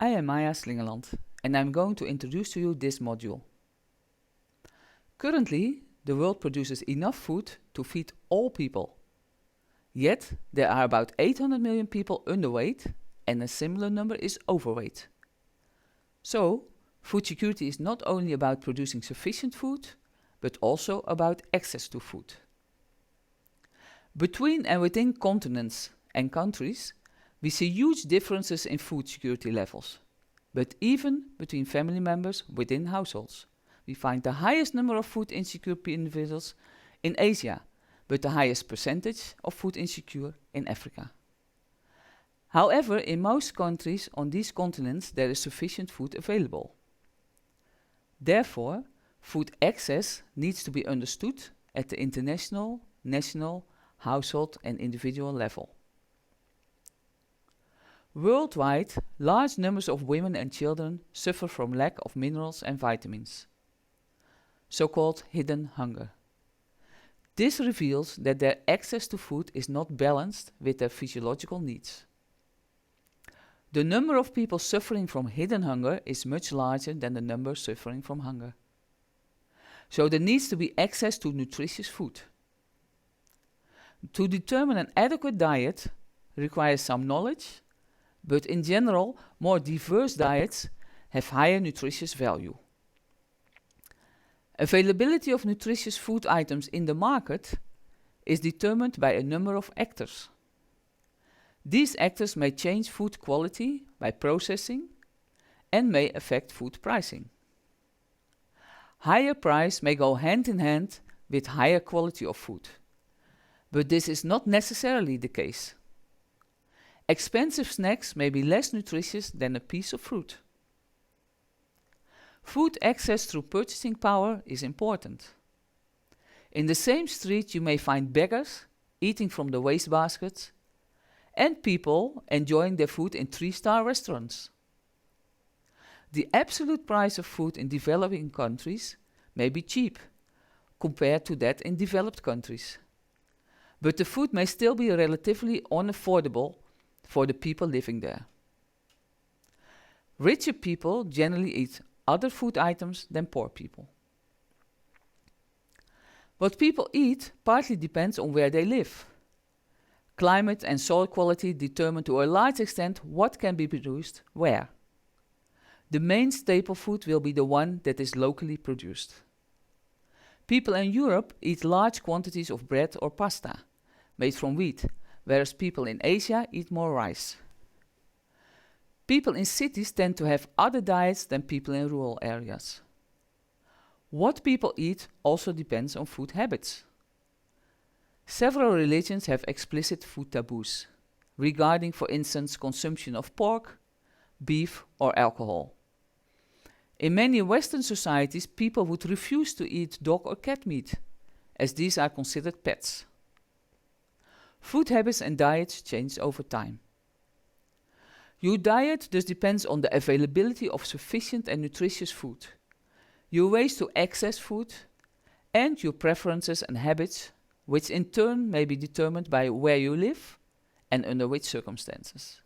I am Maya Slingerland and I'm going to introduce to you this module. Currently, the world produces enough food to feed all people. Yet, there are about 800 million people underweight and a similar number is overweight. So, food security is not only about producing sufficient food, but also about access to food. Between and within continents and countries, we see huge differences in food security levels. But even between family members within households, we find the highest number of food insecure individuals in Asia, but the highest percentage of food insecure in Africa. However, in most countries on these continents there is sufficient food available. Therefore, food access needs to be understood at the international, national, household and individual level. Worldwide, large numbers of women and children suffer from lack of minerals and vitamins, so-called hidden hunger. This reveals that their access to food is not balanced with their physiological needs. The number of people suffering from hidden hunger is much larger than the number suffering from hunger. So there needs to be access to nutritious food. To determine an adequate diet requires some knowledge, but in general, more diverse diets have higher nutritious value. Availability of nutritious food items in the market is determined by a number of actors. These actors may change food quality by processing and may affect food pricing. Higher price may go hand in hand with higher quality of food, but this is not necessarily the case. Expensive snacks may be less nutritious than a piece of fruit. Food access through purchasing power is important. In the same street you may find beggars eating from the wastebaskets and people enjoying their food in 3-star restaurants. The absolute price of food in developing countries may be cheap compared to that in developed countries, but the food may still be relatively unaffordable for the people living there. Richer people generally eat other food items than poor people. What people eat partly depends on where they live. Climate and soil quality determine to a large extent what can be produced where. The main staple food will be the one that is locally produced. People in Europe eat large quantities of bread or pasta made from wheat, whereas people in Asia eat more rice. People in cities tend to have other diets than people in rural areas. What people eat also depends on food habits. Several religions have explicit food taboos regarding, for instance, consumption of pork, beef or alcohol. In many Western societies, people would refuse to eat dog or cat meat, as these are considered pets. Food habits and diets change over time. Your diet thus depends on the availability of sufficient and nutritious food, your ways to access food, and your preferences and habits, which in turn may be determined by where you live and under which circumstances.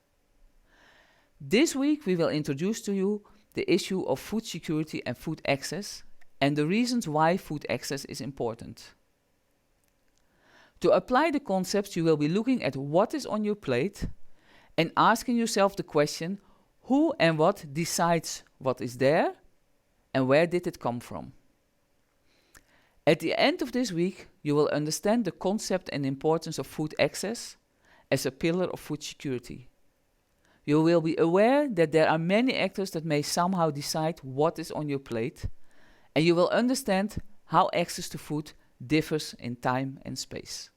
This week we will introduce to you the issue of food security and food access and the reasons why food access is important. To apply the concepts, you will be looking at what is on your plate and asking yourself the question, who and what decides what is there and where did it come from? At the end of this week, you will understand the concept and importance of food access as a pillar of food security. You will be aware that there are many actors that may somehow decide what is on your plate, and you will understand how access to food differs in time and space.